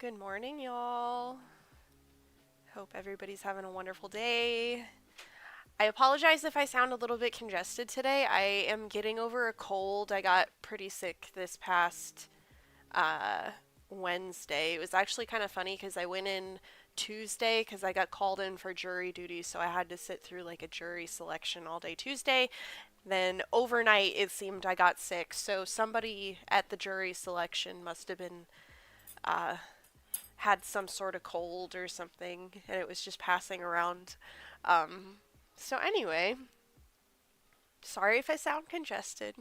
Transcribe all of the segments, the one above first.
Good morning, y'all. Hope everybody's having a wonderful day. I apologize if I sound a little bit congested today. I am getting over a cold. I got pretty sick this past uh, Wednesday. It was actually kind of funny because I went in Tuesday because I got called in for jury duty, so I had to sit through like a jury selection all day Tuesday. Then overnight, it seemed I got sick, so somebody at the jury selection must have been uh, had some sort of cold or something, and it was just passing around. Um, so anyway, sorry if I sound congested.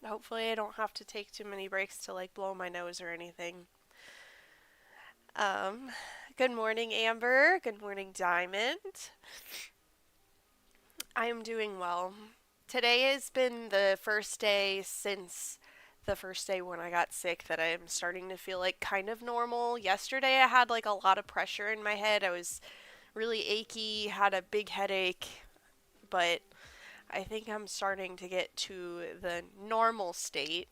Hopefully, I don't have to take too many breaks to like blow my nose or anything. Um, Good morning, Amber. Good morning, Diamond. I am doing well. Today has been the first day since the first day when I got sick that I'm starting to feel like kind of normal. Yesterday I had like a lot of pressure in my head. I was really achy, had a big headache, but I think I'm starting to get to the normal state.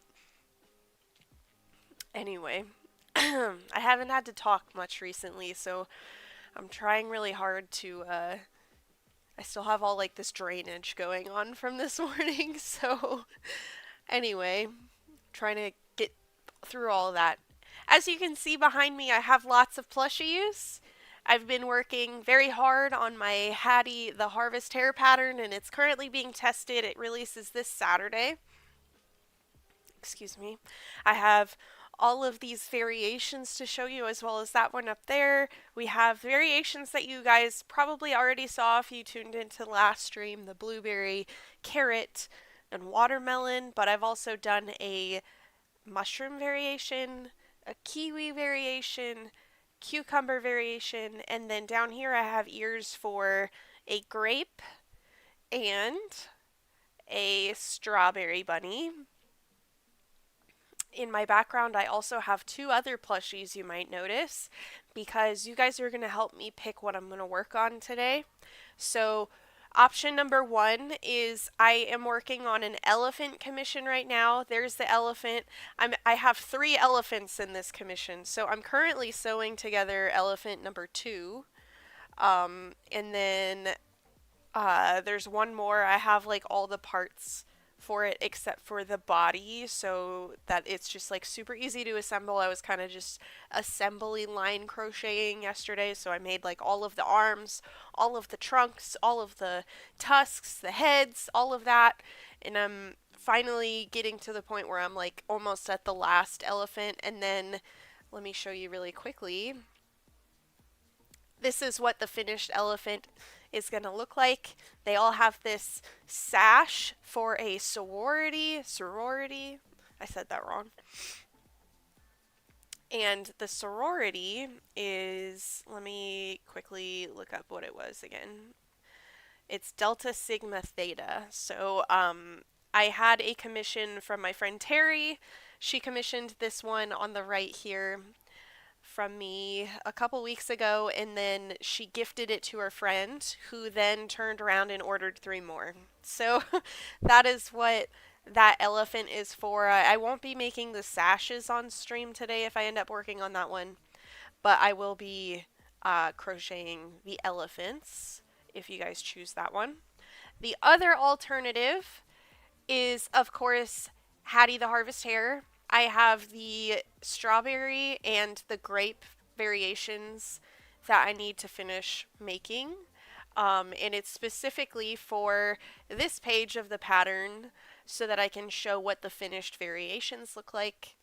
Anyway, I haven't had to talk much recently, so I'm trying really hard to I still have all like this drainage going on from this morning, so anyway, trying to get through all that. As you can see behind me, I have lots of plushies. I've been working very hard on my Hattie the Harvest Hare pattern, and it's currently being tested. It releases this Saturday. Excuse me. I have all of these variations to show you, as well as that one up there. We have variations that you guys probably already saw if you tuned into the last stream, the blueberry, carrot, and watermelon, but I've also done a mushroom variation, a kiwi variation, cucumber variation, and then down here I have ears for a grape and a strawberry bunny. In my background, I also have two other plushies you might notice because you guys are going to help me pick what I'm going to work on today. So, option number one is I am working on an elephant commission right now. There's the elephant. I have three elephants in this commission. So, I'm currently sewing together elephant number two. And then there's one more. I have like all the parts for it except for the body so that it's just like super easy to assemble. I was kind of just assembly line crocheting yesterday, so I made like all of the arms, all of the trunks, all of the tusks, the heads, all of that. And I'm finally getting to the point where I'm like almost at the last elephant. And then let me show you really quickly. This is what the finished elephant is going to look like. They all have this sash for a sorority. I said that wrong. And the sorority is, let me quickly look up what it was again. It's Delta Sigma Theta. So I had a commission from my friend Terry. She commissioned this one on the right here from me a couple weeks ago, and then she gifted it to her friend, who then turned around and ordered three more. So that is what that elephant is for. I won't be making the sashes on stream today if I end up working on that one, but I will be crocheting the elephants if you guys choose that one. The other alternative is, of course, Hattie the Harvest Hare. I have the strawberry and the grape variations that I need to finish making. And it's specifically for this page of the pattern so that I can show what the finished variations look like.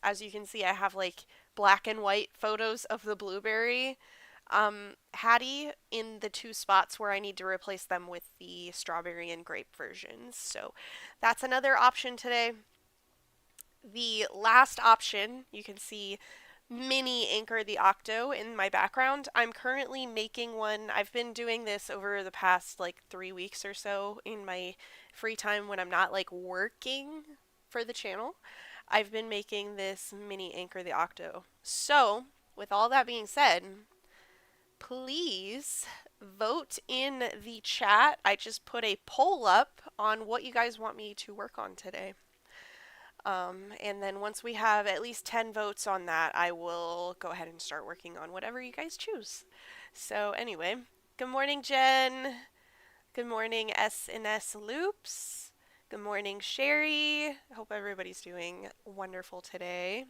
As you can see, I have like black and white photos of the blueberry Hattie in the two spots where I need to replace them with the strawberry and grape versions. So that's another option today. The last option, you can see mini Anchor the Octo in my background. I'm currently making one. I've been doing this over the past like 3 weeks or so in my free time when I'm not like working for the channel. I've been making this mini Anchor the Octo. So, with all that being said, please vote in the chat. I just put a poll up on what you guys want me to work on today. And then once we have at least 10 votes on that, I will go ahead and start working on whatever you guys choose. So anyway, good morning, Jen. Good morning, S&S Loops. Good morning, Sherry. Hope everybody's doing wonderful today.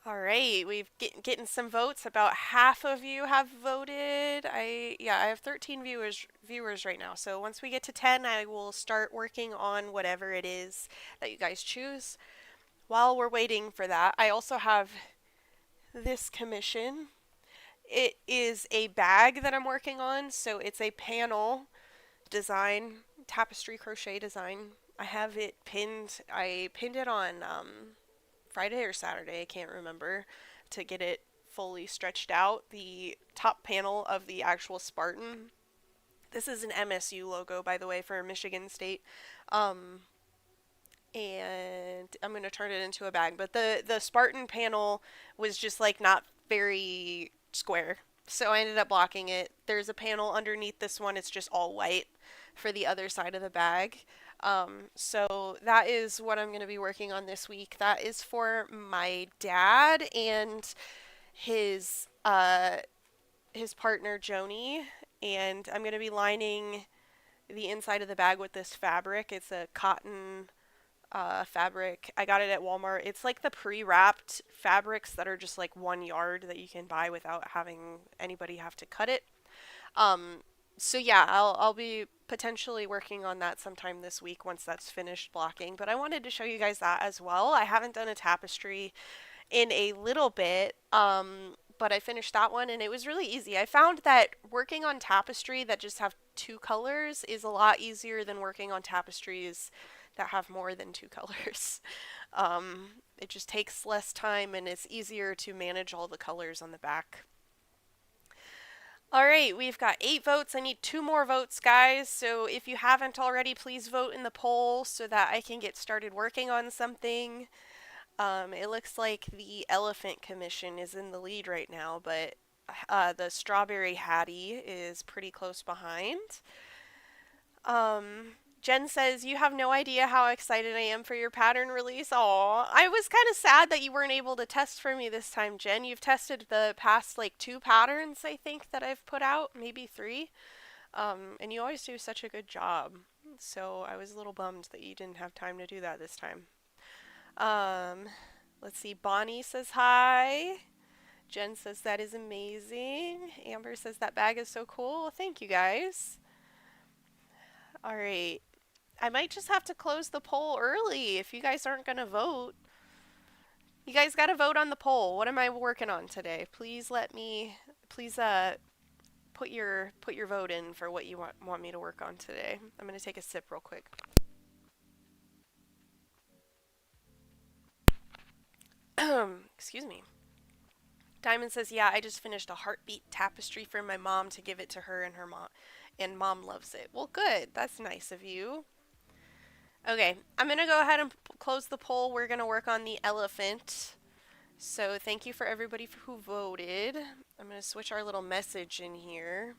All right, we've getting some votes. About half of you have voted. I have 13 viewers right now. So once we get to 10, I will start working on whatever it is that you guys choose. While we're waiting for that, I also have this commission. It is a bag that I'm working on, so it's a panel design, tapestry crochet design. I have it pinned. I pinned it on Friday or Saturday, I can't remember, to get it fully stretched out. The top panel of the actual Spartan. This is an MSU logo, by the way, for Michigan State. Um, and I'm gonna turn it into a bag. But the Spartan panel was just like not very square, so I ended up blocking it. There's a panel underneath this one. It's just all white for the other side of the bag. So that is what I'm going to be working on this week. That is for my dad and his his partner Joni, and I'm going to be lining the inside of the bag with this fabric. It's a cotton fabric. I got it at Walmart. It's like the pre-wrapped fabrics that are just like 1 yard that you can buy without having anybody have to cut it. Um, so yeah, I'll be potentially working on that sometime this week once that's finished blocking. But I wanted to show you guys that as well. I haven't done a tapestry in a little bit, but I finished that one and it was really easy. I found that working on tapestry that just have two colors is a lot easier than working on tapestries that have more than two colors. It just takes less time and it's easier to manage all the colors on the back. All right, we've got 8 votes. I need 2 more votes, guys. So if you haven't already, please vote in the poll so that I can get started working on something. It looks like the elephant commission is in the lead right now, but the strawberry Hattie is pretty close behind. Jen says, you have no idea how excited I am for your pattern release. Aw, I was kind of sad that you weren't able to test for me this time, Jen. You've tested the past like 2 patterns, I think, that I've put out, maybe 3. And you always do such a good job. So I was a little bummed that you didn't have time to do that this time. Let's see. Bonnie says hi. Jen says that is amazing. Amber says that bag is so cool. Well, thank you guys. All right. I might just have to close the poll early if you guys aren't going to vote. You guys got to vote on the poll. What am I working on today? Please please put your vote in for what you want me to work on today. I'm going to take a sip real quick. Excuse me. Diamond says, "Yeah, I just finished a heartbeat tapestry for my mom to give it to her and her mom, and mom loves it." Well, good. That's nice of you. Okay, I'm going to go ahead and close the poll. We're going to work on the elephant. So thank you for everybody who voted. I'm going to switch our little message in here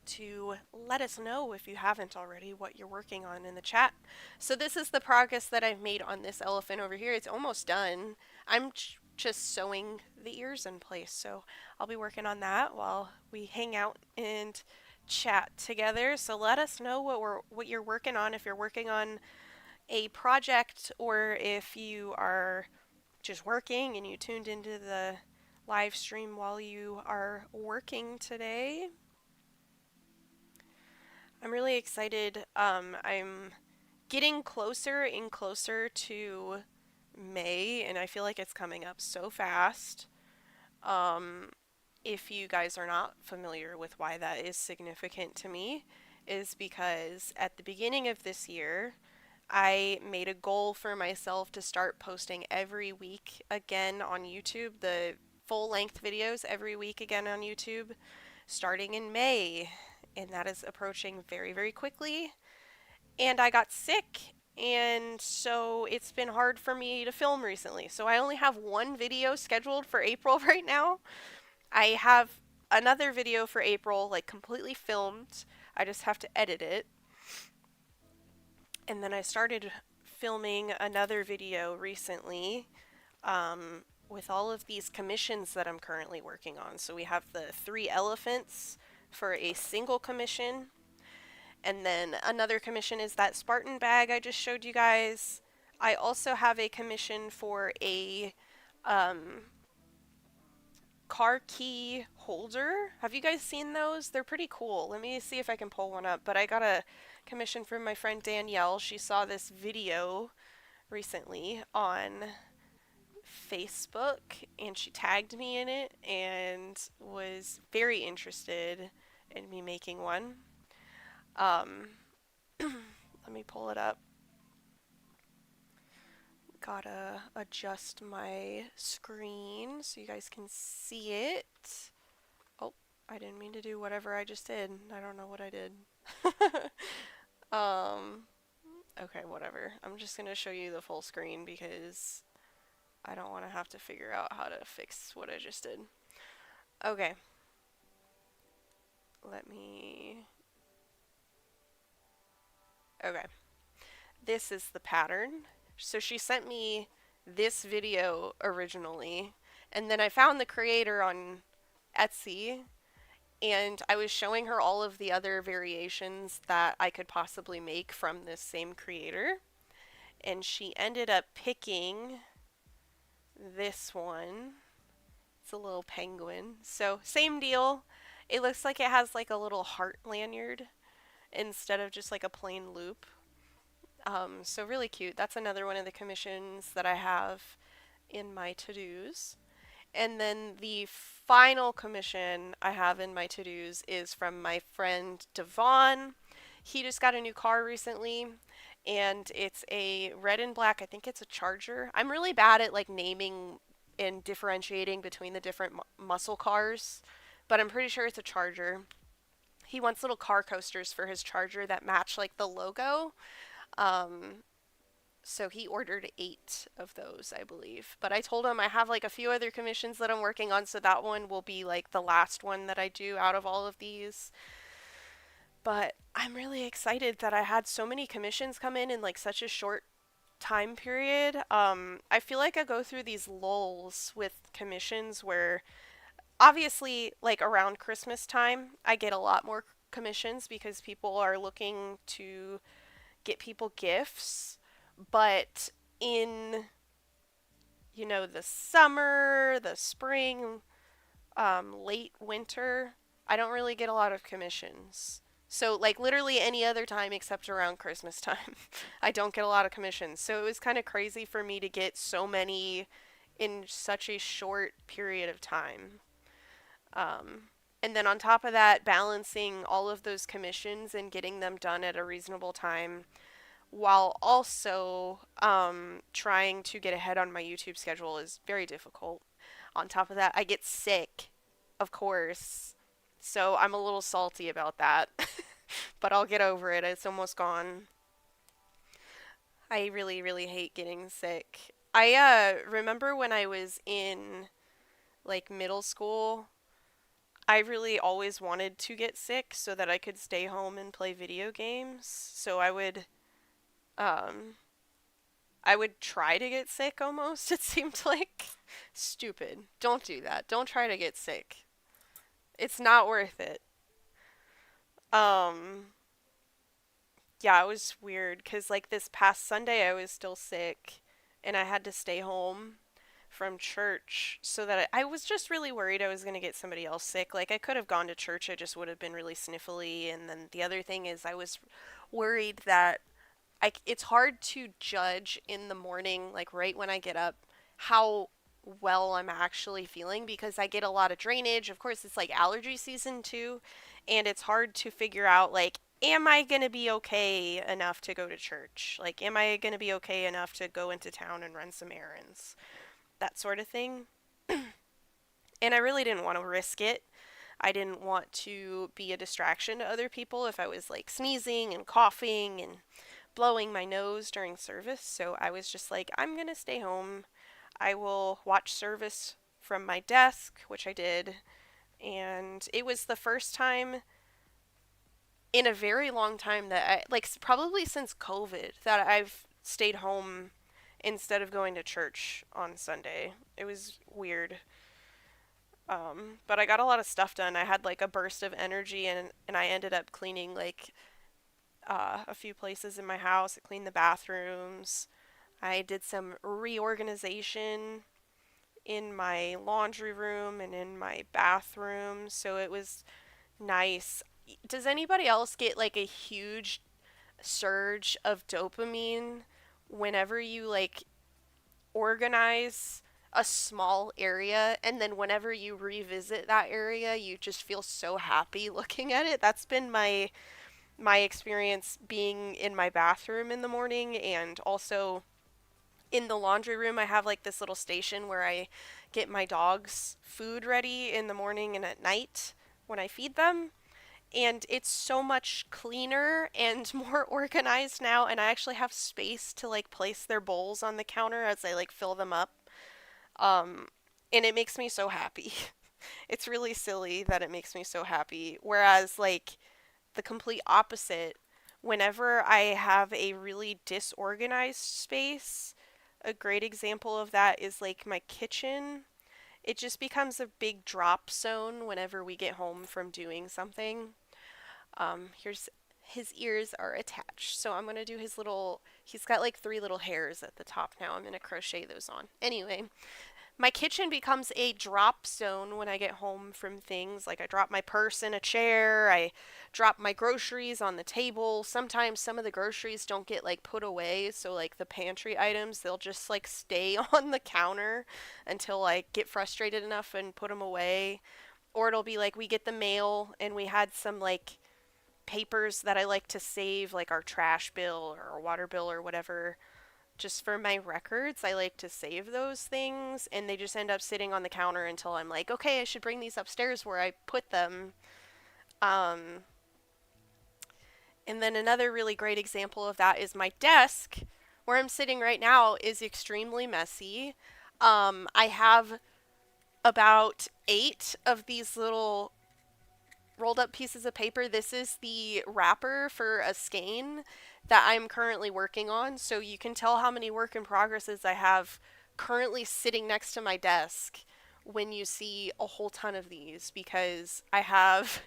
to let us know, if you haven't already, what you're working on in the chat. So this is the progress that I've made on this elephant over here. It's almost done. I'm just sewing the ears in place, so I'll be working on that while we hang out and chat together. So let us know what you're working on, if you're working on a project or if you are just working and you tuned into the live stream while you are working today. I'm really excited. I'm getting closer and closer to May, and I feel like it's coming up so fast. If you guys are not familiar with why that is significant to me, is because at the beginning of this year, I made a goal for myself to start posting every week again on YouTube, the full length videos every week again on YouTube, starting in May. And that is approaching very, very quickly. And I got sick, and so it's been hard for me to film recently. So I only have 1 video scheduled for April right now. I have another video for April, like completely filmed. I just have to edit it. And then I started filming another video recently with all of these commissions that I'm currently working on. So we have the 3 elephants for a single commission. And then another commission is that Spartan bag I just showed you guys. I also have a commission for a car key holder. Have you guys seen those? They're pretty cool. Let me see if I can pull one up. But I got a commission from my friend Danielle. She saw this video recently on Facebook and she tagged me in it and was very interested in me making one. Let me pull it up. Gotta adjust my screen so you guys can see it. Oh, I didn't mean to do whatever I just did. I don't know what I did. Okay, whatever. I'm just gonna show you the full screen because I don't want to have to figure out how to fix what I just did. Okay. Let me... Okay. This is the pattern. So she sent me this video originally, and then I found the creator on Etsy, and I was showing her all of the other variations that I could possibly make from this same creator, and she ended up picking this one. It's a little penguin. So same deal. It looks like it has like a little heart lanyard instead of just like a plain loop. So really cute. That's another one of the commissions that I have in my to-dos. And then the final commission I have in my to-dos is from my friend Devon. He just got a new car recently, and it's a red and black, I think it's a Charger. I'm really bad at like naming and differentiating between the different muscle cars, but I'm pretty sure it's a Charger. He wants little car coasters for his Charger that match like the logo. So he ordered 8 of those, I believe. But I told him I have like a few other commissions that I'm working on, so that one will be like the last one that I do out of all of these. But I'm really excited that I had so many commissions come in like such a short time period. I feel like I go through these lulls with commissions where obviously like around Christmas time, I get a lot more commissions because people are looking to get people gifts, but in the summer, the spring, late winter, I don't really get a lot of commissions. So like literally any other time except around Christmas time, I don't get a lot of commissions. So it was kind of crazy for me to get so many in such a short period of time. And then on top of that, balancing all of those commissions and getting them done at a reasonable time while also trying to get ahead on my YouTube schedule is very difficult. On top of that, I get sick, of course. So I'm a little salty about that. But I'll get over it. It's almost gone. I really, really hate getting sick. I remember when I was in like middle school, I really always wanted to get sick so that I could stay home and play video games. So um I would try to get sick almost, it seemed like. Stupid. Don't do that. Don't try to get sick. It's not worth it. Um yeah, it was weird because like this past Sunday I was still sick and I had to stay home from church so that I was just really worried I was going to get somebody else sick. Like I could have gone to church, I just would have been really sniffly. And then the other thing is I was worried that it's hard to judge in the morning, like right when I get up, how well I'm actually feeling because I get a lot of drainage. Of course, it's like allergy season too, and it's hard to figure out like, am I going to be okay enough to go to church? Like, am I going to be okay enough to go into town and run some errands? That sort of thing. And I really didn't want to risk it. I didn't want to be a distraction to other people if I was like sneezing and coughing and blowing my nose during service. So I was just like, I'm going to stay home. I will watch service from my desk, which I did. And it was the first time in a very long time that I, like, probably since COVID, that I've stayed home instead of going to church on Sunday. It was weird. But I got a lot of stuff done. I had like a burst of energy, and I ended up cleaning like a few places in my house. I cleaned the bathrooms. I did some reorganization in my laundry room and in my bathroom, so it was nice. Does anybody else get like a huge surge of dopamine whenever you like organize a small area, and then whenever you revisit that area you just feel so happy looking at it? That's been my experience being in my bathroom in the morning, and also in the laundry room. I have like this little station where I get my dogs food ready in the morning and at night when I feed them, and it's so much cleaner and more organized now, and I actually have space to like place their bowls on the counter as I like fill them up. um and it makes me so happy. It's really silly that it makes me so happy, whereas like the complete opposite, whenever I have a really disorganized space, a great example of that is like my kitchen. It just becomes a big drop zone whenever we get home from doing something. Here's his ears are attached. So I'm going to do his little, he's got like three little hairs at the top now. I'm going to crochet those on. Anyway, my kitchen becomes a drop zone when I get home from things. Like I drop my purse in a chair, I drop my groceries on the table. Sometimes some of the groceries don't get like put away, so like the pantry items, they'll just like stay on the counter until I get frustrated enough and put them away. Or it'll be like we get the mail and we had some like papers that I like to save, like our trash bill or our water bill or whatever, just for my records. I like to save those things, and they just end up sitting on the counter until I'm like, okay, I should bring these upstairs where I put them. Um, and then another really great example of that is my desk, where I'm sitting right now, is extremely messy. I have about 8 of these little rolled up pieces of paper. This is the wrapper for a skein that I'm currently working on. So you can tell how many work in progresses I have currently sitting next to my desk when you see a whole ton of these, because I have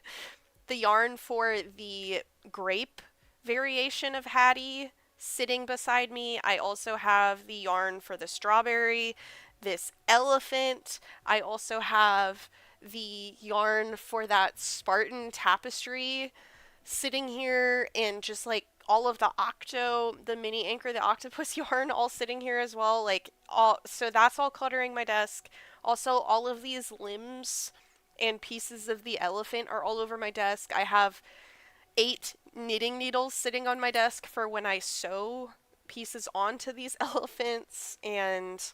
the yarn for the grape variation of Hattie sitting beside me. I also have the yarn for the strawberry, this elephant. I also have the yarn for that Spartan tapestry sitting here, and just like all of the the mini anchor, the octopus yarn, all sitting here as well. Like all, so that's all cluttering my desk. Also, all of these limbs and pieces of the elephant are all over my desk. I have 8 knitting needles sitting on my desk for when I sew pieces onto these elephants, and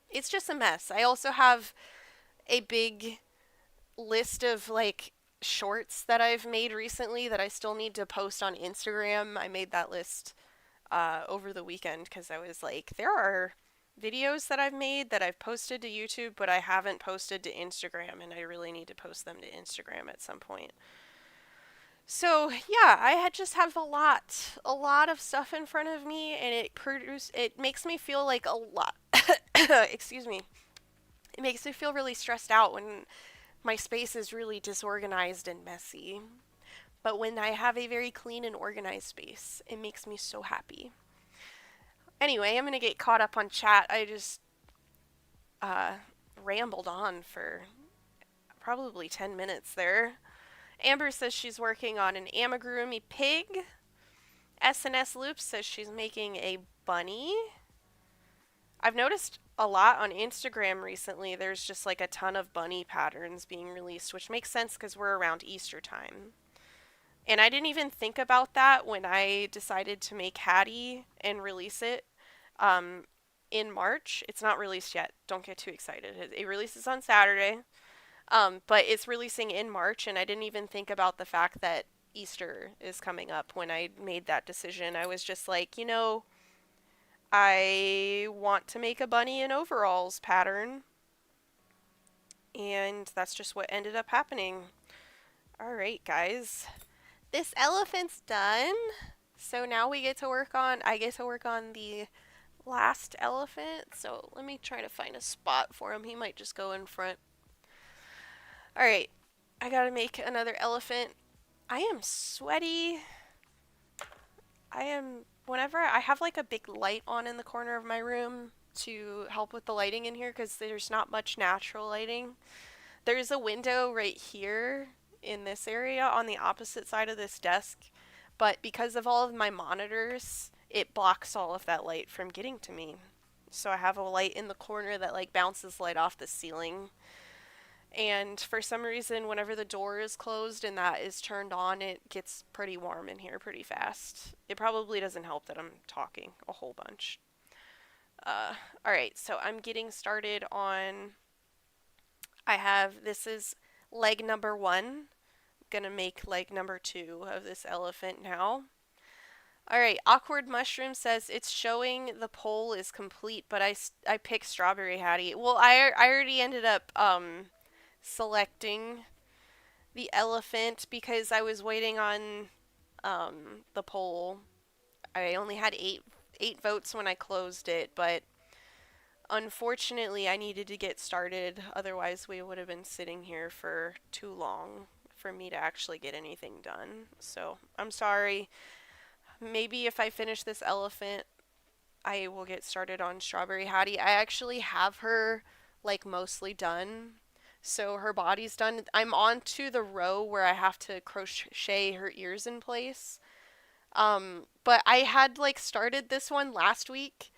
it's just a mess. I also have a big list of like shorts that I've made recently that I still need to post on Instagram. I made that list over the weekend because I was like, there are videos that I've made that I've posted to YouTube, but I haven't posted to Instagram, and I really need to post them to Instagram at some point. So yeah, I had just have a lot of stuff in front of me, and it makes me feel like a lot. Excuse me. It makes me feel really stressed out when my space is really disorganized and messy. But when I have a very clean and organized space, it makes me so happy. Anyway, I'm going to get caught up on chat. I just uh, rambled on for probably 10 minutes there. Amber says she's working on an amigurumi pig. S&S Loops says she's making a bunny. I've noticed a lot on Instagram recently. There's just like a ton of bunny patterns being released, which makes sense because we're around Easter time. And I didn't even think about that when I decided to make Hattie and release it um, in March. It's not released yet. Don't get too excited. It releases on Saturday, but it's releasing in March, and I didn't even think about the fact that Easter is coming up when I made that decision. I was just like, I want to make a bunny in overalls pattern, and that's just what ended up happening. Alright, guys. This elephant's done. So now I get to work on the last elephant. So let me try to find a spot for him. He might just go in front. All right, I gotta make another elephant. I am sweaty. Whenever I have like a big light on in the corner of my room to help with the lighting in here because there's not much natural lighting. There's a window right here in this area on the opposite side of this desk, but because of all of my monitors, it blocks all of that light from getting to me. So I have a light in the corner that like bounces light off the ceiling. And for some reason, whenever the door is closed and that is turned on, it gets pretty warm in here pretty fast. It probably doesn't help that I'm talking a whole bunch. Alright, so I'm getting started on. This is leg number 1. Gonna make leg number 2 of this elephant now. Alright, Awkward Mushroom says it's showing the poll is complete, but I picked Strawberry Hattie. Well, I already ended up selecting the elephant because I was waiting on the poll. I only had eight votes when I closed it, but unfortunately I needed to get started. Otherwise, we would have been sitting here for too long for me to actually get anything done. So I'm sorry. Maybe if I finish this elephant, I will get started on Strawberry Hattie. I actually have her like mostly done. So her body's done. I'm on to the row where I have to crochet her ears in place. But I had like started this one last week.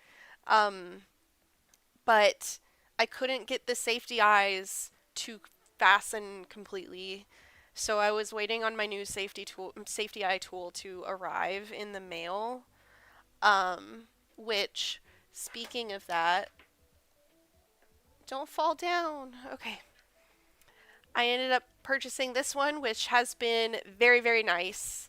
Um, but I couldn't get the safety eyes to fasten completely. So I was waiting on my new safety eye tool to arrive in the mail. Which, speaking of that, don't fall down. Okay. I ended up purchasing this one, which has been very, very nice.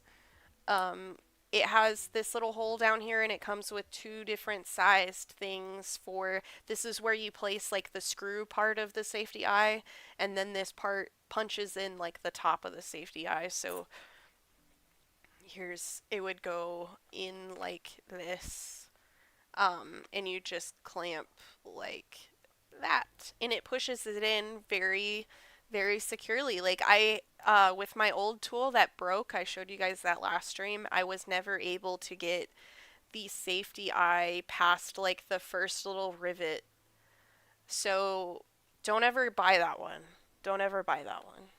Um, it has this little hole down here, and it comes with two different sized things for. This is where you place like the screw part of the safety eye, and then this part punches in like the top of the safety eye. So it would go in like this, and you just clamp like that, and it pushes it in very, very securely. Like with my old tool that broke, I showed you guys that last stream. I was never able to get the safety eye past like the first little rivet. So don't ever buy that one. Don't ever buy that one.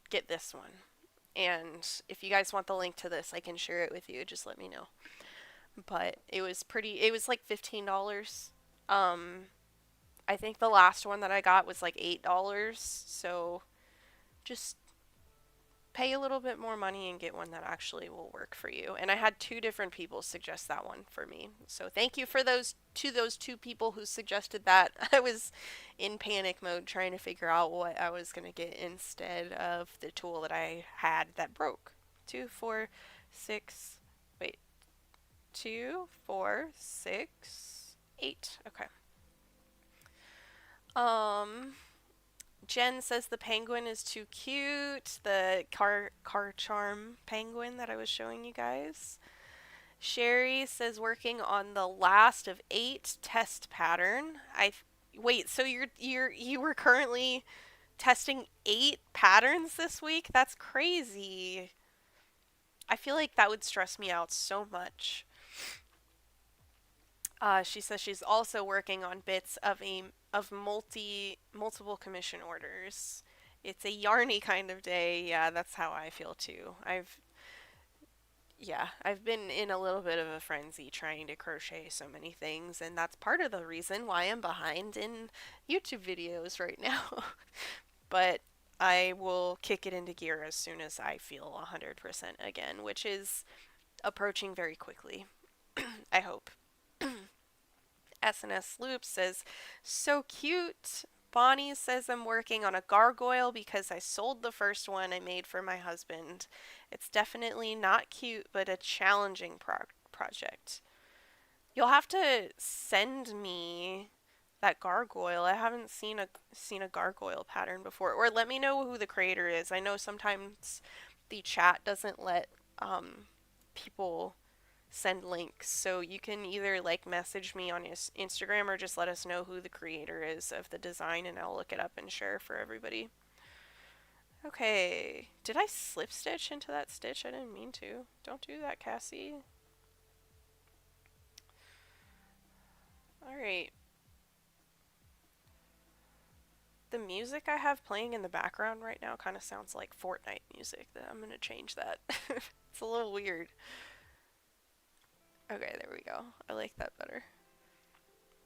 Get this one. And if you guys want the link to this, I can share it with you. Just let me know. But it was like $15. Um, I think the last one that I got was like $8. So just pay a little bit more money and get one that actually will work for you. And I had two different people suggest that one for me. So thank you for those two people who suggested that. I was in panic mode trying to figure out what I was going to get instead of the tool that I had that broke. 2 4 6 wait. 2 4 6 8. Okay. Um Jen says the penguin is too cute. The car charm penguin that I was showing you guys. Sherry says working on the last of 8 test pattern. I wait. So you were currently testing 8 patterns this week? That's crazy. I feel like that would stress me out so much. She says she's also working on bits of multiple commission orders. It's a yarny kind of day. Yeah, that's how I feel too. I've been in a little bit of a frenzy trying to crochet so many things, and that's part of the reason why I'm behind in YouTube videos right now. But I will kick it into gear as soon as I feel 100% again, which is approaching very quickly. I hope. SNS Loop says, so cute. Bonnie says I'm working on a gargoyle because I sold the first one I made for my husband. It's definitely not cute, but a challenging project. You'll have to send me that gargoyle. I haven't seen a gargoyle pattern before, or let me know who the creator is. I know sometimes the chat doesn't let people send links. So you can either like message me on his Instagram or just let us know who the creator is of the design and I'll look it up and share for everybody. Okay. Did I slip stitch into that stitch? I didn't mean to. Don't do that, Cassie. Alright. The music I have playing in the background right now kind of sounds like Fortnite music. I'm going to change that. It's a little weird. Okay, there we go. I like that better.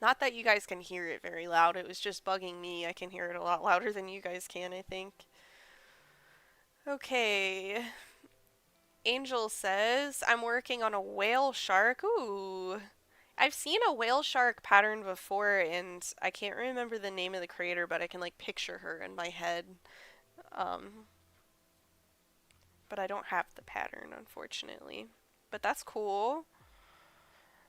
Not that you guys can hear it very loud. It was just bugging me. I can hear it a lot louder than you guys can, I think. Okay. Angel says, I'm working on a whale shark. Ooh. I've seen a whale shark pattern before, and I can't remember the name of the creator, but I can like picture her in my head. Um, but I don't have the pattern, unfortunately. But that's cool.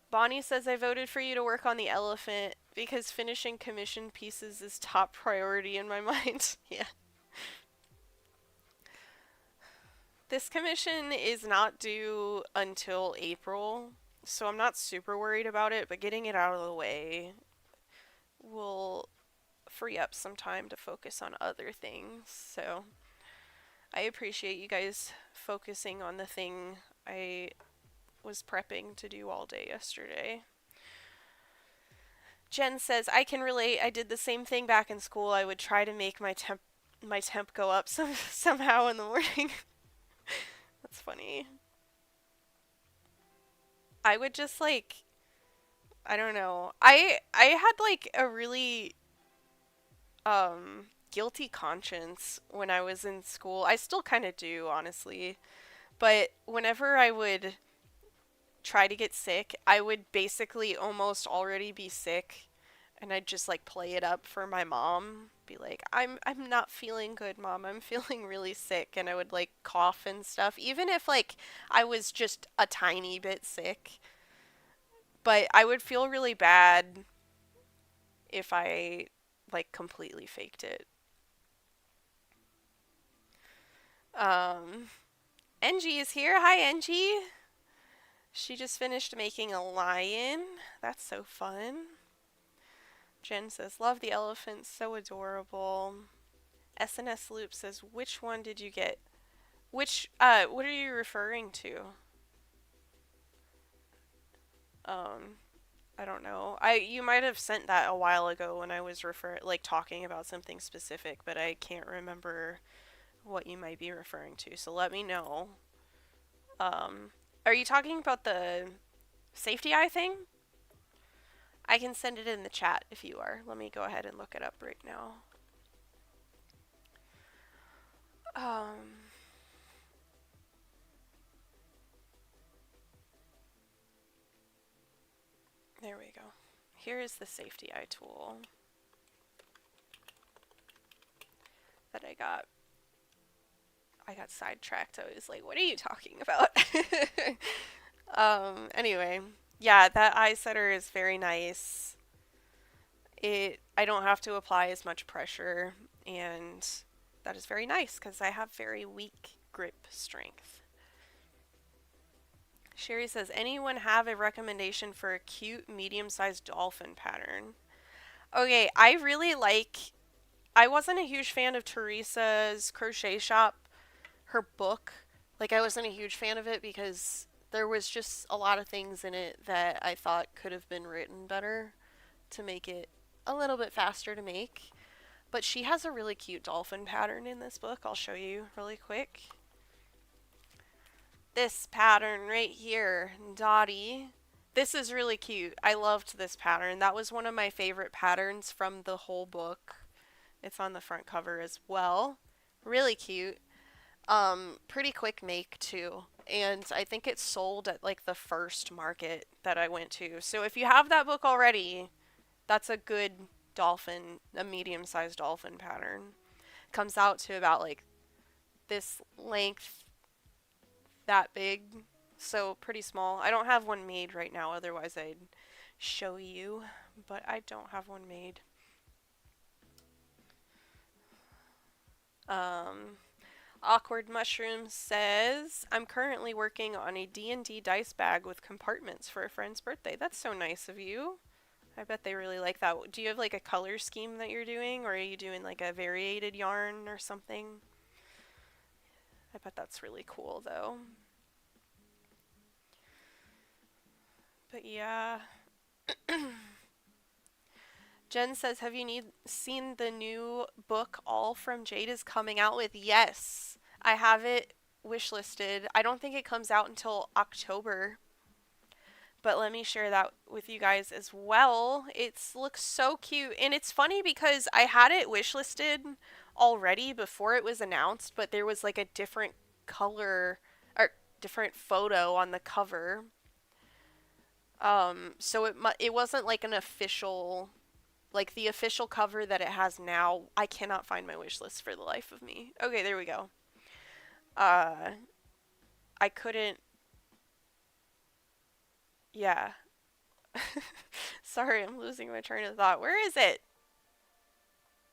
Bonnie says, I voted for you to work on the elephant because finishing commission pieces is top priority in my mind. Yeah. This commission is not due until April, so I'm not super worried about it, but getting it out of the way will free up some time to focus on other things. So I appreciate you guys focusing on the thing I was prepping to do all day yesterday. Jen says, I can relate. I did the same thing back in school. I would try to make my temp go up somehow in the morning. That's funny. I would just like I don't know. I had like a really guilty conscience when I was in school. I still kind of do, honestly. But whenever I would try to get sick, I would basically almost already be sick and I'd just like play it up for my mom. Be like, I'm not feeling good, mom. I'm feeling really sick and I would like cough and stuff even if like I was just a tiny bit sick. But I would feel really bad if I like completely faked it. Um Angie is here. Hi Angie. She just finished making a lion. That's so fun. Jen says, love the elephant, so adorable. SNS Loop says, which one did you get? What are you referring to? Um, I don't know. You might have sent that a while ago when I was talking about something specific, but I can't remember what you might be referring to. So let me know. Um, are you talking about the safety eye thing? I can send it in the chat if you are. Let me go ahead and look it up right now. Um, there we go. Here is the safety eye tool that I got. I got sidetracked. I was like, what are you talking about? Anyway, yeah, that eye setter is very nice. I don't have to apply as much pressure, and that is very nice because I have very weak grip strength. Sherry says, anyone have a recommendation for a cute medium-sized dolphin pattern? Okay, I wasn't a huge fan of Teresa's crochet shop, her book. Like, I wasn't a huge fan of it because there was just a lot of things in it that I thought could have been written better to make it a little bit faster to make. But she has a really cute dolphin pattern in this book. I'll show you really quick. This pattern right here, Dottie. This is really cute. I loved this pattern. That was one of my favorite patterns from the whole book. It's on the front cover as well. Really cute. Pretty quick make too. And I think it sold at like the first market that I went to. So if you have that book already, that's a good a medium-sized dolphin pattern. Comes out to about like this length, that big. So pretty small. I don't have one made right now, otherwise I'd show you, but I don't have one made. Awkward Mushroom says, I'm currently working on a D&D dice bag with compartments for a friend's birthday. That's so nice of you. I bet they really like that. Do you have like a color scheme that you're doing, or are you doing like a variated yarn or something? I bet that's really cool though. But yeah. Jen says, have you seen the new book All From Jade is coming out with? Yes. I have it wishlisted. I don't think it comes out until October. But let me share that with you guys as well. It looks so cute. And it's funny because I had it wishlisted already before it was announced, but there was like a different color or different photo on the cover. So it wasn't like an official, like the official cover that it has now. I cannot find my wish list for the life of me. Okay, there we go. Uh, I couldn't. Yeah. Sorry, I'm losing my train of thought. Where is it?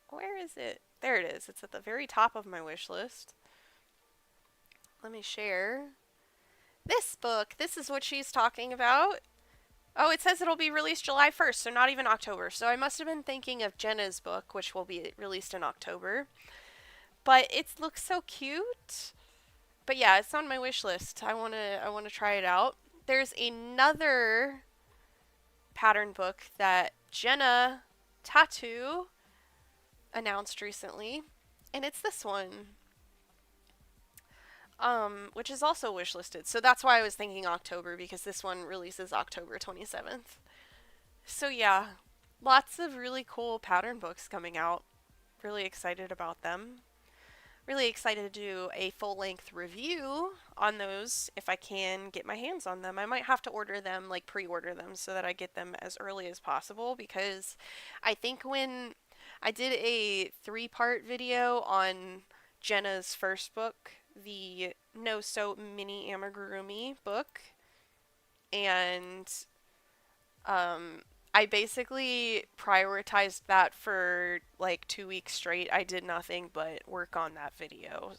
Where is it? There it is. It's at the very top of my wish list. Let me share. This book. This is what she's talking about. Oh, it says it'll be released July 1st, so not even October. So I must have been thinking of Jenna's book, which will be released in October. But it looks so cute. But yeah, it's on my wish list. I wanna try it out. There's another pattern book that Jenna Tattoo announced recently, and it's this one. Which is also wishlisted. So that's why I was thinking October, because this one releases October 27th. So yeah, lots of really cool pattern books coming out. Really excited about them. Really excited to do a full-length review on those if I can get my hands on them. I might have to order them, like pre-order them, so that I get them as early as possible, because I think when I did a 3-part video on Jenna's first book, the No Soap Mini Amigurumi book, and um, I basically prioritized that for like 2 weeks straight. I did nothing but work on that video.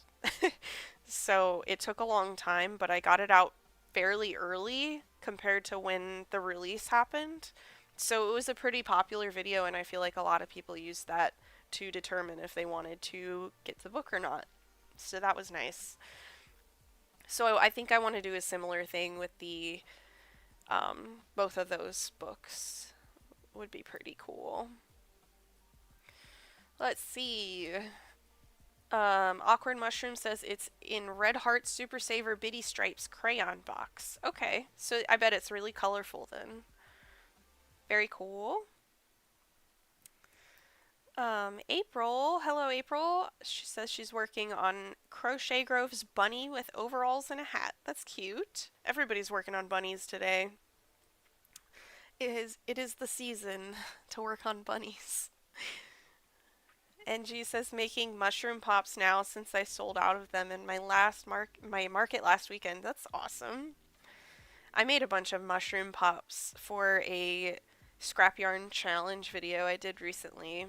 So it took a long time, but I got it out fairly early compared to when the release happened. So it was a pretty popular video, and I feel like a lot of people used that to determine if they wanted to get the book or not. So that was nice. So I think I want to do a similar thing with the both of those books. Would be pretty cool. Let's see. Awkward Mushroom says it's in Red Heart Super Saver Bitty Stripes crayon box. Okay, so I bet it's really colorful then. Very cool. April, hello April. She says she's working on Crochet Grove's bunny with overalls and a hat. That's cute. Everybody's working on bunnies today. It is the season to work on bunnies. Angie says making mushroom pops now since I sold out of them in my market last weekend. That's awesome. I made a bunch of mushroom pops for a scrap yarn challenge video I did recently.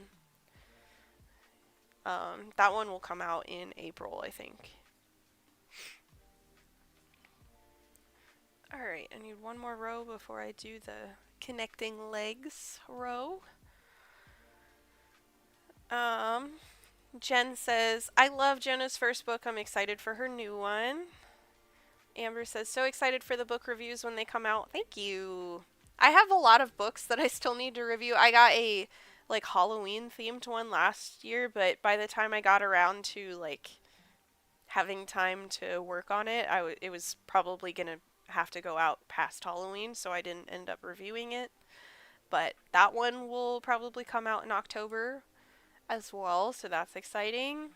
That one will come out in April, I think. Alright, I need one more row before I do the connecting legs row. Jen says, I love Jenna's first book. I'm excited for her new one. Amber says, so excited for the book reviews when they come out. Thank you. I have a lot of books that I still need to review. I got a like Halloween themed one last year, but by the time I got around to like having time to work on it, it was probably gonna have to go out past Halloween, so I didn't end up reviewing it. But that one will probably come out in October as well, so that's exciting.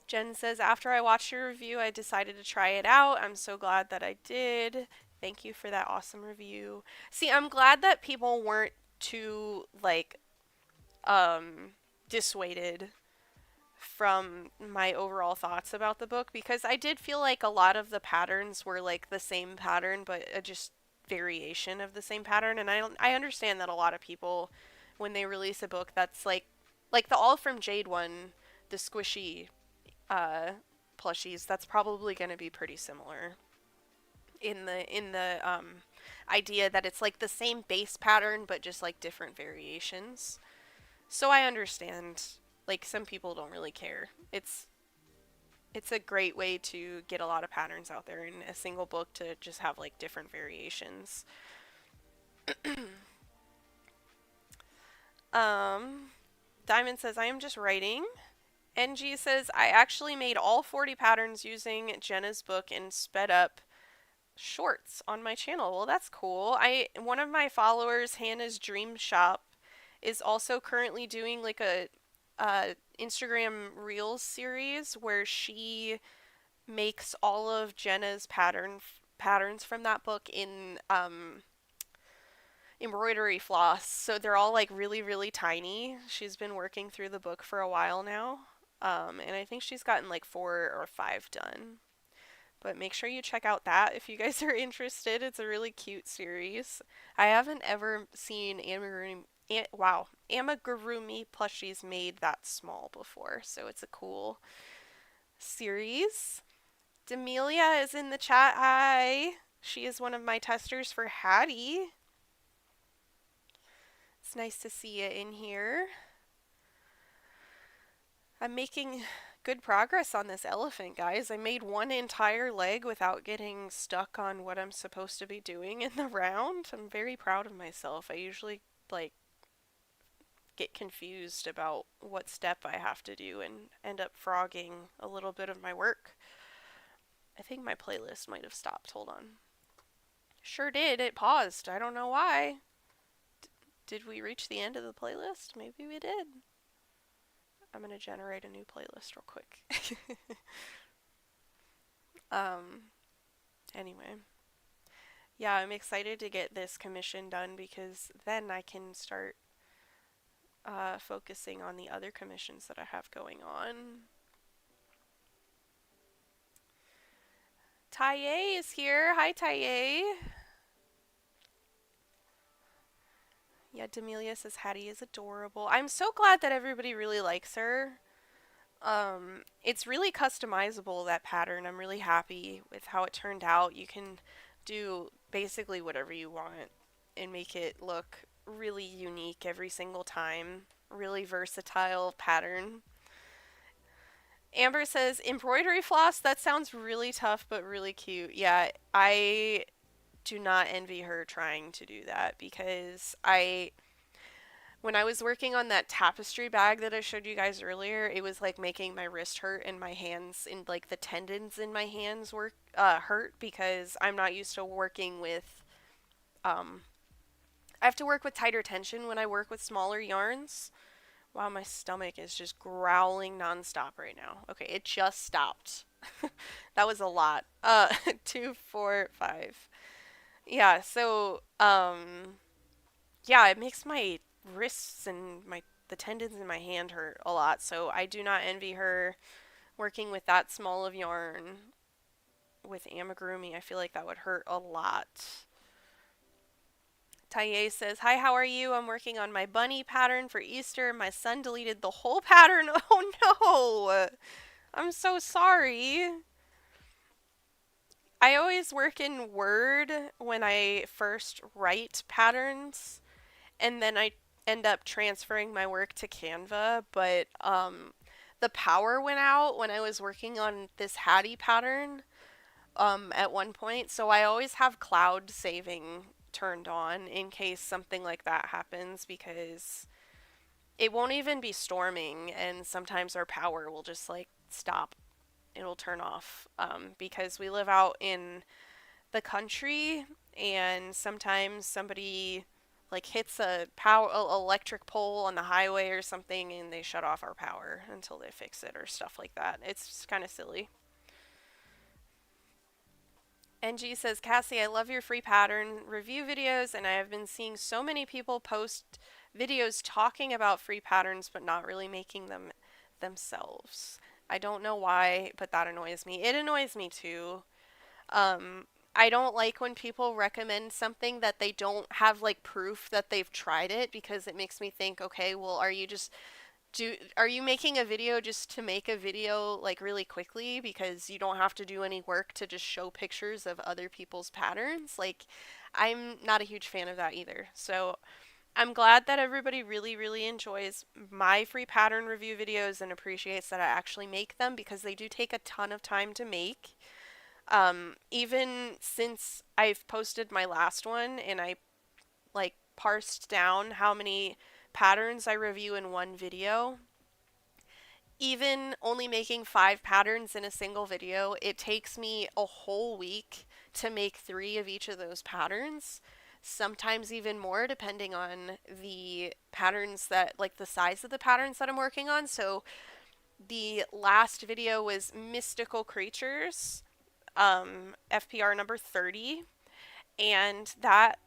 Jen says, after I watched your review, I decided to try it out. I'm so glad that I did. Thank you for that awesome review. See, I'm glad that people weren't too, like, dissuaded from my overall thoughts about the book, because I did feel like a lot of the patterns were, like, the same pattern, but just variation of the same pattern, and I understand that a lot of people, when they release a book that's like the All From Jade one, the squishy uh, plushies, that's probably going to be pretty similar in the idea that it's like the same base pattern but just like different variations. So I understand. Like some people don't really care. It's a great way to get a lot of patterns out there in a single book to just have like different variations. Um, Diamond says I am just writing. NG says I actually made all 40 patterns using Jenna's book and sped up shorts on my channel. Well, that's cool. I one of my followers, Hannah's Dream Shop, is also currently doing like a Instagram Reels series where she makes all of Jenna's patterns from that book in embroidery floss. So they're all like really really tiny. She's been working through the book for a while now. And I think she's gotten like 4 or 5 done. But make sure you check out that if you guys are interested. It's a really cute series. I haven't ever seen amigurumi plushies made that small before, so it's a cool series. Demelia is in the chat. Hi. She is one of my testers for Hattie. It's nice to see you in here. I'm making good progress on this elephant, guys. I made one entire leg without getting stuck on what I'm supposed to be doing in the round. I'm very proud of myself. I usually like get confused about what step I have to do and end up frogging a little bit of my work. I think my playlist might have stopped. Hold on. Sure did. It paused. I don't know why. Did we reach the end of the playlist? Maybe we did. I'm going to generate a new playlist real quick. um, anyway. Yeah, I'm excited to get this commission done because then I can start focusing on the other commissions that I have going on. Taye is here. Hi, Taye. Yeah, Demelia says Hattie is adorable. I'm so glad that everybody really likes her. It's really customizable, that pattern. I'm really happy with how it turned out. You can do basically whatever you want and make it look really unique every single time. Really versatile pattern. Amber says embroidery floss, that sounds really tough but really cute. Yeah, I do not envy her trying to do that because when I was working on that tapestry bag that I showed you guys earlier, it was like making my wrist hurt and my hands and like the tendons in my hands hurt because I'm not used to working with um I have to work with tighter tension when I work with smaller yarns. Wow, my stomach is just growling nonstop right now. Okay, it just stopped. That was a lot. 2, 4, 5. Yeah, so yeah, it makes my wrists and the tendons in my hand hurt a lot. So I do not envy her working with that small of yarn with amigurumi. I feel like that would hurt a lot. Taye says, "Hi, how are you? I'm working on my bunny pattern for Easter. My son deleted the whole pattern. Oh no! I'm so sorry." I always work in Word when I first write patterns, and then I end up transferring my work to Canva, but the power went out when I was working on this Hattie pattern at one point, so I always have cloud saving turned on in case something like that happens because it won't even be storming and sometimes our power will just like stop. It'll turn off because we live out in the country and sometimes somebody like hits a electric pole on the highway or something and they shut off our power until they fix it or stuff like that. It's kind of silly. NG says, Cassie, I love your free pattern review videos, and I have been seeing so many people post videos talking about free patterns but not really making them themselves. I don't know why, but that annoys me. It annoys me too. I don't like when people recommend something that they don't have like proof that they've tried it because it makes me think, okay, well, are you just Are you making a video just to make a video like really quickly because you don't have to do any work to just show pictures of other people's patterns? Like, I'm not a huge fan of that either. So I'm glad that everybody really, really enjoys my free pattern review videos and appreciates that I actually make them because they do take a ton of time to make. Even since I've posted my last one and I like parsed down how many patterns I review in one video, even only making 5 patterns in a single video, it takes me a whole week to make 3 of each of those patterns. Sometimes even more, depending on the patterns that, like the size of the patterns that I'm working on. So the last video was Mystical Creatures, FPR number 30. And that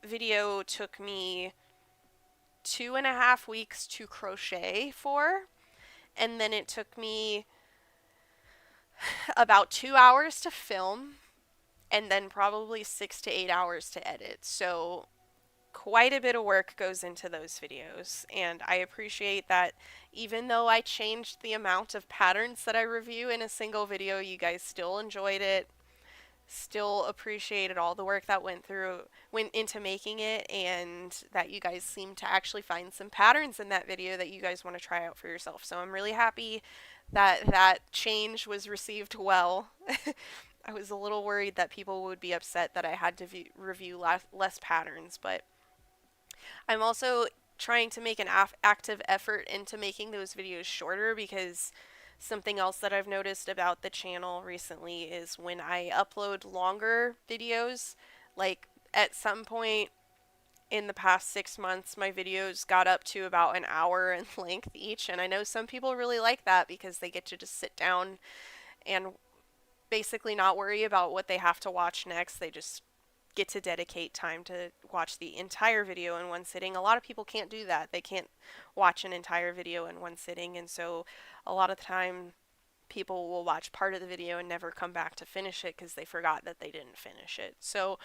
video took me 2.5 weeks to crochet for. And then it took me about 2 hours to film, and then probably 6 to 8 hours to edit. So quite a bit of work goes into those videos, and I appreciate that even though I changed the amount of patterns that I review in a single video, you guys still enjoyed it, still appreciated all the work that went into making it, and that you guys seem to actually find some patterns in that video that you guys want to try out for yourself. So I'm really happy that that change was received well. I was a little worried that people would be upset that I had to review less patterns, but I'm also trying to make an active effort into making those videos shorter because something else that I've noticed about the channel recently is when I upload longer videos, like at some point in the past 6 months, my videos got up to about an hour in length each, and I know some people really like that because they get to just sit down and basically not worry about what they have to watch next. They just get to dedicate time to watch the entire video in one sitting. A lot of people can't do that. They can't watch an entire video in one sitting, and so a lot of the time people will watch part of the video and never come back to finish it because they forgot that they didn't finish it. So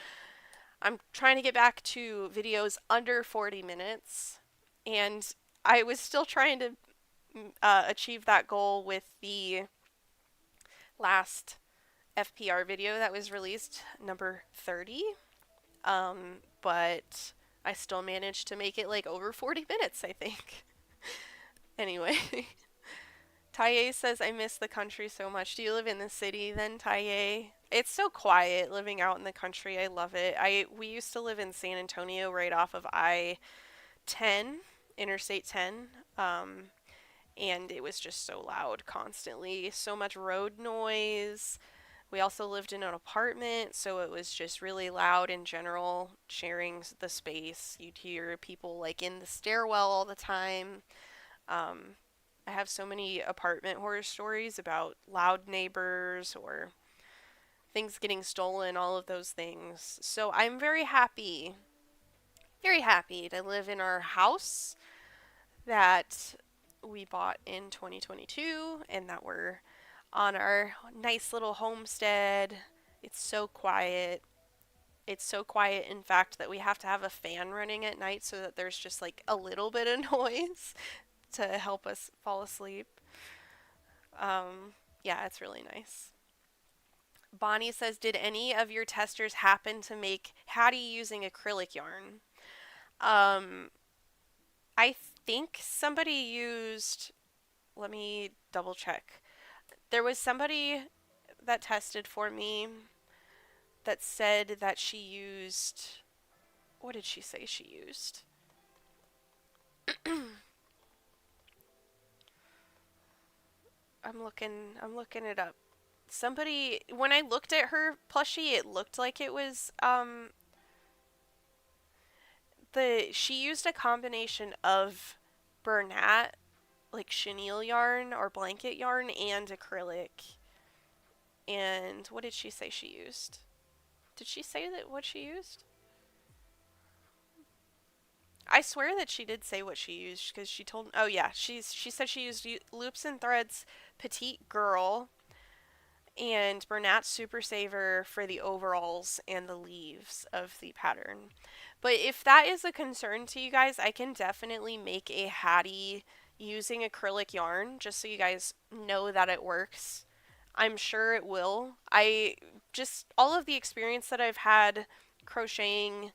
I'm trying to get back to videos under 40 minutes, and I was still trying to achieve that goal with the last FPR video that was released, number 30. But I still managed to make it like over 40 minutes, I think. Anyway, Taye says, I miss the country so much. Do you live in the city then, Taye? It's so quiet living out in the country. I love it. We used to live in San Antonio right off of I-10, Interstate 10. And it was just so loud constantly. So much road noise. We also lived in an apartment, so it was just really loud in general, sharing the space. You'd hear people like in the stairwell all the time. I have so many apartment horror stories about loud neighbors or things getting stolen, all of those things. So I'm very happy to live in our house that we bought in 2022 and that we're on our nice little homestead. It's so quiet. It's so quiet, in fact, that we have to have a fan running at night so that there's just like a little bit of noise to help us fall asleep. Yeah, it's really nice. Bonnie says, did any of your testers happen to make Hattie using acrylic yarn? Um, I think somebody used, let me double check. There was somebody that tested for me that said that she used, what did she say she used? I'm looking it up. Somebody, when I looked at her plushie, it looked like it was she used a combination of Bernat, like chenille yarn or blanket yarn, and acrylic. And what did she say she used? Did she say that what she used? I swear that she did say what she used because she told. Oh yeah, she said she used Loops and Threads Petite Girl and Bernat Super Saver for the overalls and the leaves of the pattern. But if that is a concern to you guys, I can definitely make a Hattie using acrylic yarn, just so you guys know that it works. I'm sure it will. I just, all of the experience that I've had crocheting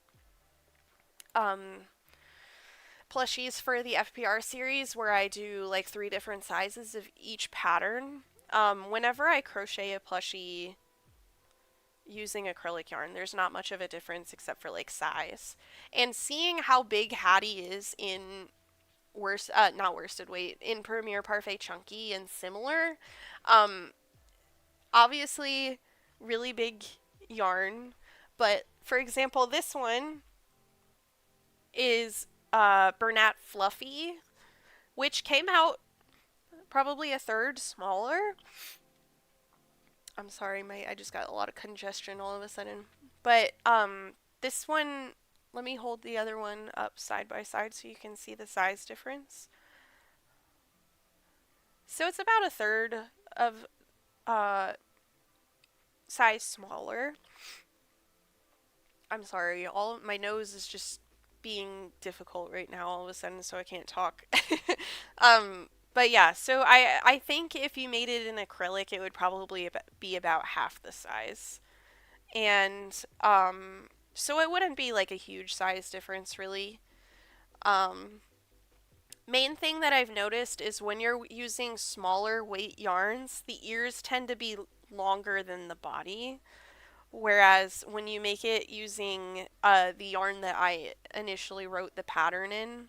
plushies for the FPR series, where I do like 3 different sizes of each pattern, whenever I crochet a plushie using acrylic yarn, there's not much of a difference except for like size. And seeing how big Hattie is in not worsted weight, in Premier Parfait Chunky and similar, um, obviously really big yarn. But for example, this one is Bernat Fluffy, which came out probably a third smaller. I'm sorry, I just got a lot of congestion all of a sudden. But this one, let me hold the other one up side by side so you can see the size difference. So it's about a third of uh, size smaller. I'm sorry, all my nose is just being difficult right now all of a sudden, so I can't talk. But yeah, so I think if you made it in acrylic, it would probably be about half the size. And so it wouldn't be like a huge size difference really. Main thing that I've noticed is when you're using smaller weight yarns, the ears tend to be longer than the body. Whereas when you make it using the yarn that I initially wrote the pattern in,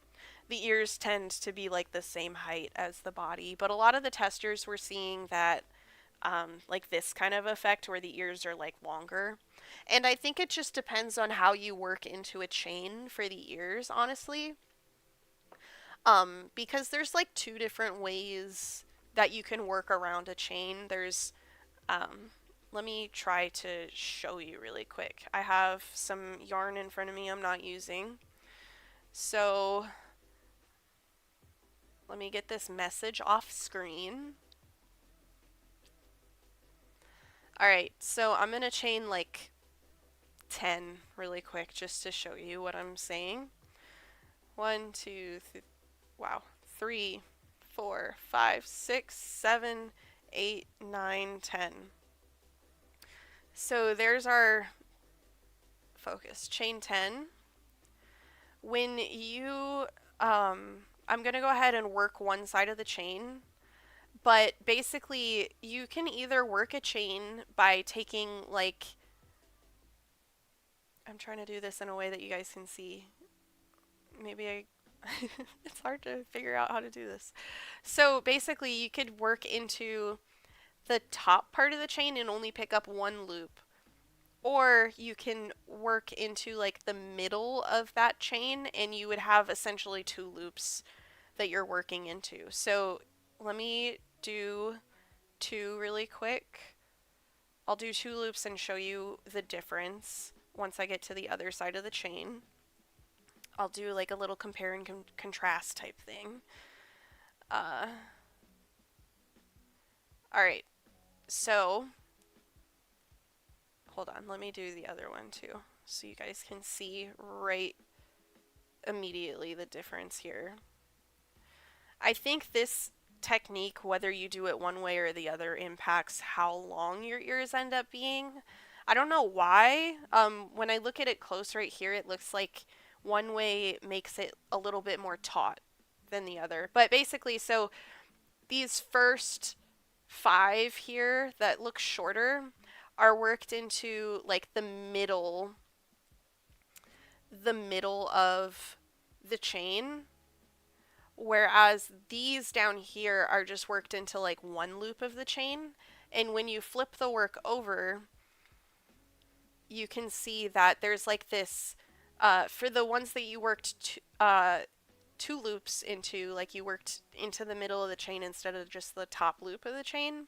the ears tend to be like the same height as the body. But a lot of the testers were seeing that like this kind of effect where the ears are like longer. And I think it just depends on how you work into a chain for the ears, honestly. Because there's like 2 different ways that you can work around a chain. Let me try to show you really quick. I have some yarn in front of me I'm not using. So let me get this message off screen. Alright, so I'm going to chain like 10 really quick just to show you what I'm saying. 1, 2, wow, 3, 4, 5, 6, 7, 8, 9, 10. So there's our focus, chain 10. When you, I'm going to go ahead and work one side of the chain, but basically you can either work a chain by taking like, I'm trying to do this in a way that you guys can see. Maybe it's hard to figure out how to do this. So basically you could work into the top part of the chain and only pick up one loop. Or you can work into like the middle of that chain and you would have essentially 2 loops that you're working into. So let me do 2 really quick. I'll do 2 loops and show you the difference once I get to the other side of the chain. I'll do like a little compare and contrast type thing. Alright, so hold on, let me do the other one too so you guys can see right immediately the difference here. I think this technique, whether you do it one way or the other, impacts how long your ears end up being. I don't know why. When I look at it close right here, it looks like one way makes it a little bit more taut than the other. But basically, so these first 5 here that look shorter are worked into like the middle of the chain, whereas these down here are just worked into like one loop of the chain. And when you flip the work over, you can see that there's like this, for the ones that you worked 2 loops into, like you worked into the middle of the chain instead of just the top loop of the chain,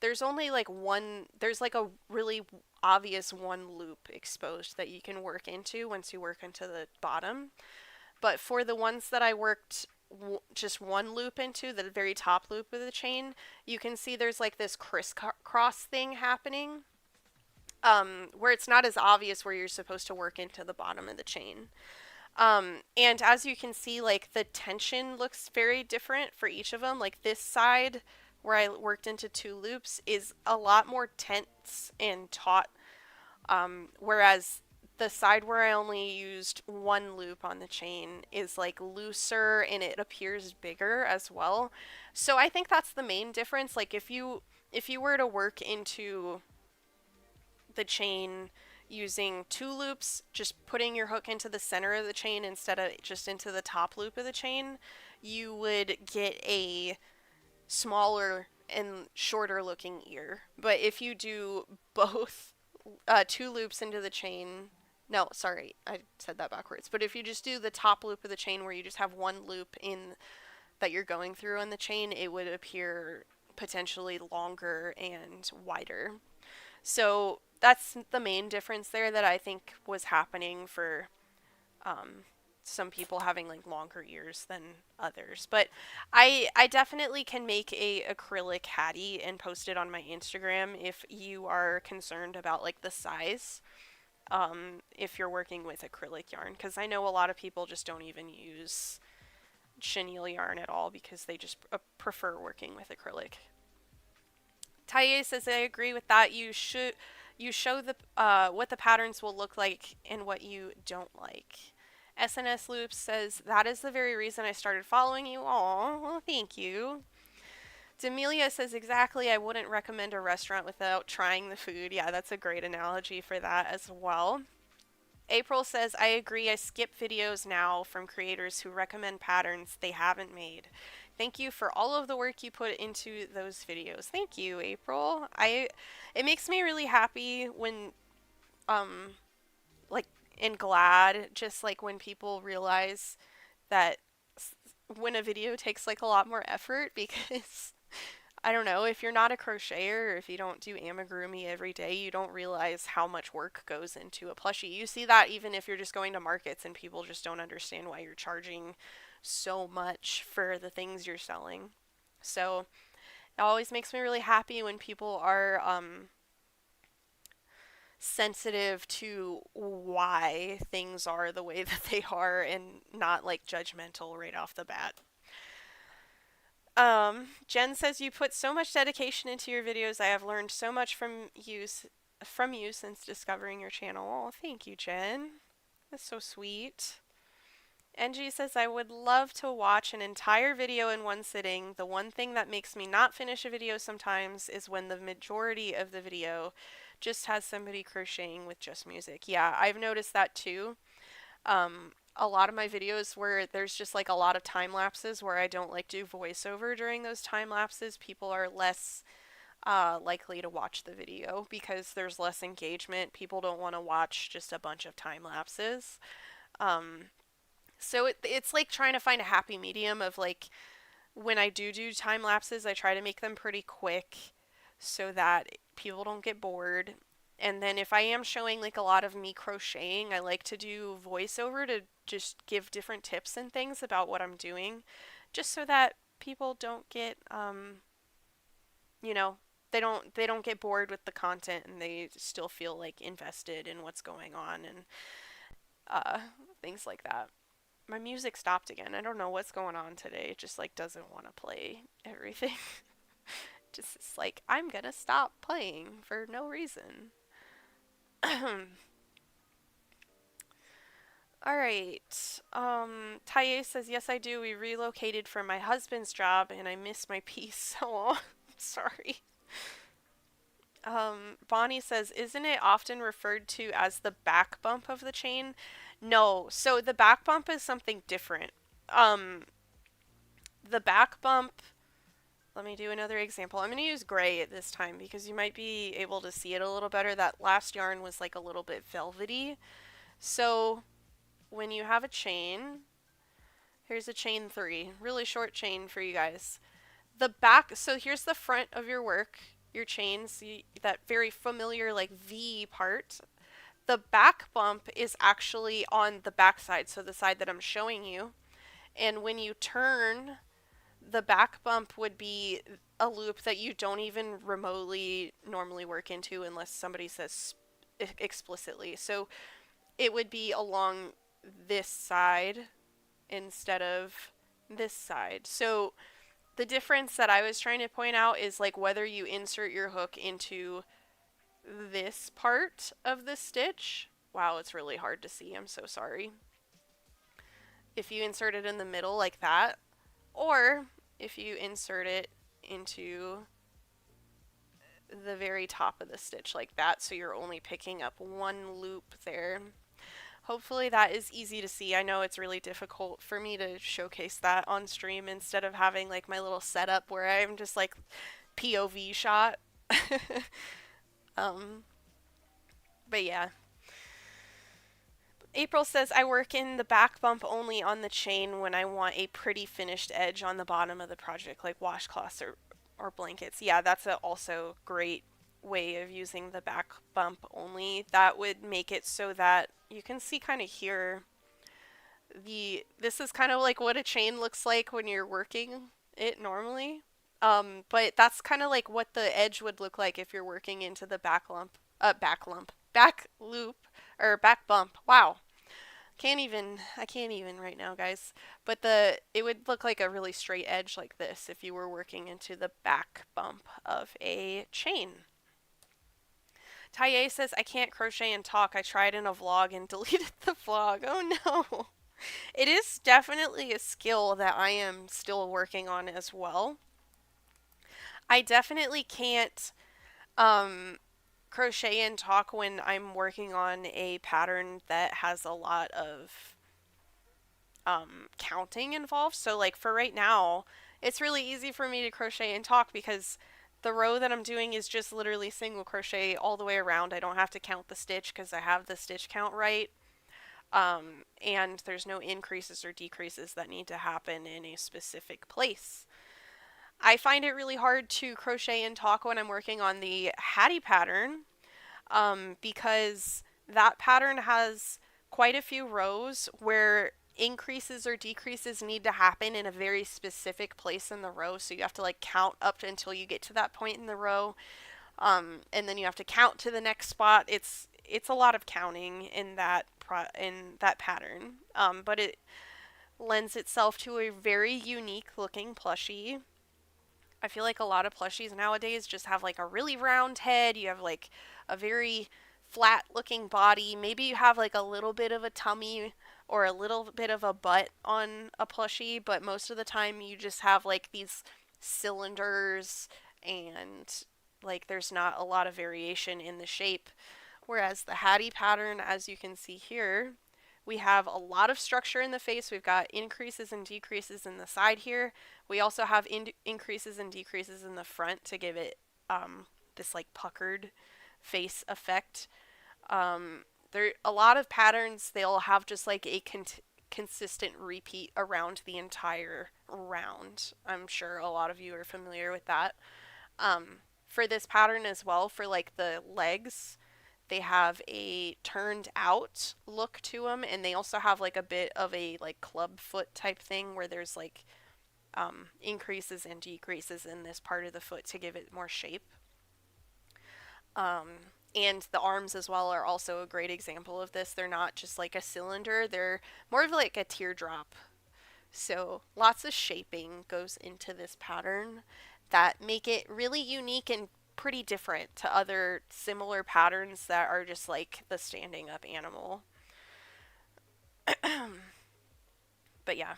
there's only like one, there's like a really obvious one loop exposed that you can work into once you work into the bottom. But for the ones that I worked just one loop into, the very top loop of the chain, you can see there's like this crisscross thing happening, where it's not as obvious where you're supposed to work into the bottom of the chain. And as you can see, like the tension looks very different for each of them. Like this side where I worked into two loops is a lot more tense and taut, whereas the side where I only used one loop on the chain is like looser and it appears bigger as well. So I think that's the main difference. Like if you were to work into the chain using two loops, just putting your hook into the center of the chain instead of just into the top loop of the chain, you would get a smaller and shorter looking ear. But if you do both two loops into the chain, no, sorry, I said that backwards. But if you just do the top loop of the chain where you just have one loop in that you're going through on the chain, it would appear potentially longer and wider. So that's the main difference there that I think was happening for um, some people having like longer ears than others. But I definitely can make a acrylic Hattie and post it on my Instagram if you are concerned about like the size. If you're working with acrylic yarn, because I know a lot of people just don't even use chenille yarn at all because they just prefer working with acrylic. Taye says I agree with that. You show the what the patterns will look like and what you don't like. SNS Loops says that is the very reason I started following you. Aw, well, thank you. Demelia says exactly. I wouldn't recommend a restaurant without trying the food. Yeah, that's a great analogy for that as well. April says I agree. I skip videos now from creators who recommend patterns they haven't made. Thank you for all of the work you put into those videos. Thank you, April. It makes me really happy when um like and glad just like when people realize that when a video takes like a lot more effort because I don't know, if you're not a crocheter or if you don't do amigurumi every day, you don't realize how much work goes into a plushie. You see that even if you're just going to markets and people just don't understand why you're charging so much for the things you're selling. So it always makes me really happy when people are sensitive to why things are the way that they are and not like judgmental right off the bat. Jen says you put so much dedication into your videos. I have learned so much from you since discovering your channel. Oh, thank you, Jen. That's so sweet. NG says I would love to watch an entire video in one sitting. The one thing that makes me not finish a video sometimes is when the majority of the video just has somebody crocheting with just music. Yeah, I've noticed that too. A lot of my videos where there's just like a lot of time lapses where I don't like do voiceover during those time lapses, people are less likely to watch the video because there's less engagement. People don't want to watch just a bunch of time lapses. Um, so it's like trying to find a happy medium of like when I do time lapses, I try to make them pretty quick so that people don't get bored. And then if I am showing like a lot of me crocheting, I like to do voiceover to just give different tips and things about what I'm doing, just so that people don't get you know, they don't get bored with the content and they still feel like invested in what's going on and uh things like that. My music stopped again. I don't know what's going on today. It just like doesn't want to play everything. Just it's like I'm gonna stop playing for no reason. All right. Taye says yes, I do. We relocated for my husband's job, and I miss my piece. Oh, sorry. Bonnie says, isn't it often referred to as the back bump of the chain? No. So the back bump is something different. Um, the back bump. Let me do another example. I'm going to use gray at this time because you might be able to see it a little better. That last yarn was like a little bit velvety. So when you have a chain, here's a chain 3, really short chain for you guys. The back, so here's the front of your work, your chains, that very familiar like V part. The back bump is actually on the back side, so the side that I'm showing you. And when you turn, the back bump would be a loop that you don't even remotely normally work into unless somebody says explicitly. So it would be along this side instead of this side. So the difference that I was trying to point out is like whether you insert your hook into this part of the stitch. Wow, it's really hard to see. I'm so sorry. If you insert it in the middle like that, or if you insert it into the very top of the stitch like that, so you're only picking up one loop there. Hopefully that is easy to see. I know it's really difficult for me to showcase that on stream instead of having like my little setup where I'm just like POV shot. um, but yeah. April says, I work in the back bump only on the chain when I want a pretty finished edge on the bottom of the project, like washcloths or blankets. Yeah, that's also great way of using the back bump only. That would make it so that you can see kind of here this is kind of like what a chain looks like when you're working it normally. But that's kind of like what the edge would look like if you're working into the back loop, or back bump. Wow. I can't even right now, guys. But it would look like a really straight edge like this if you were working into the back bump of a chain. Taye says, I can't crochet and talk. I tried in a vlog and deleted the vlog. Oh no. It is definitely a skill that I am still working on as well. I definitely can't crochet and talk when I'm working on a pattern that has a lot of counting involved. So like for right now, it's really easy for me to crochet and talk because the row that I'm doing is just literally single crochet all the way around. I don't have to count the stitch because I have the stitch count right. And there's no increases or decreases that need to happen in a specific place. I find it really hard to crochet and talk when I'm working on the Hattie pattern because that pattern has quite a few rows where increases or decreases need to happen in a very specific place in the row. So you have to like count up until you get to that point in the row. And then you have to count to the next spot. It's a lot of counting in that pattern, but it lends itself to a very unique looking plushie. I feel like a lot of plushies nowadays just have like a really round head. You have like a very flat looking body. Maybe you have like a little bit of a tummy or a little bit of a butt on a plushie, but most of the time you just have like these cylinders and like there's not a lot of variation in the shape. Whereas the Hattie pattern, as you can see here, we have a lot of structure in the face. We've got increases and decreases in the side here. We also have increases and decreases in the front to give it this like puckered face effect. There a lot of patterns, they'll have just like a consistent repeat around the entire round. I'm sure a lot of you are familiar with that. For this pattern as well, for like the legs, they have a turned out look to them, and they also have like a bit of a like club foot type thing where there's like increases and decreases in this part of the foot to give it more shape. And the arms as well are also a great example of this. They're not just like a cylinder, they're more of like a teardrop. So lots of shaping goes into this pattern that make it really unique and pretty different to other similar patterns that are just like the standing up animal. But yeah.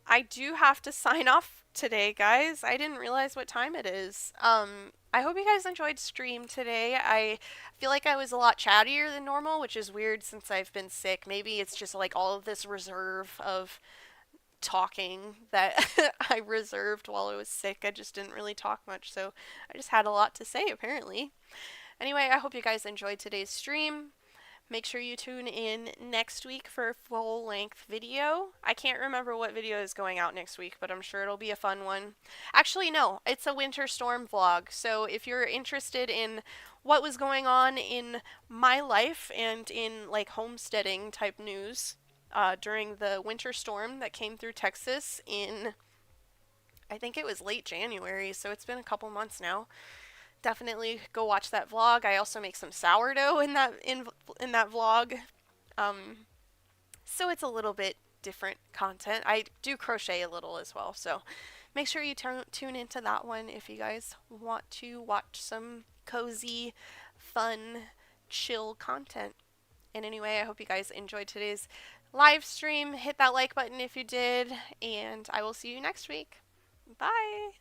I do have to sign off today, guys. I didn't realize what time it is. I hope you guys enjoyed stream today. I feel like I was a lot chattier than normal, which is weird since I've been sick. Maybe it's just like all of this reserve of talking that I reserved while I was sick. I just didn't really talk much, so I just had a lot to say apparently. Anyway, I hope you guys enjoyed today's stream. Make sure you tune in next week for a full length video. I can't remember what video is going out next week, but I'm sure it'll be a fun one. Actually, no, it's a winter storm vlog. So if you're interested in what was going on in my life and in like homesteading type news during the winter storm that came through Texas in, I think it was late January, so it's been a couple months now. Definitely go watch that vlog. I also make some sourdough in that vlog. Um, So it's a little bit different content. I do crochet a little as well, so make sure you tune into that one if you guys want to watch some cozy, fun, chill content. And anyway, I hope you guys enjoyed today's live stream. Hit that like button if you did, and I will see you next week. Bye.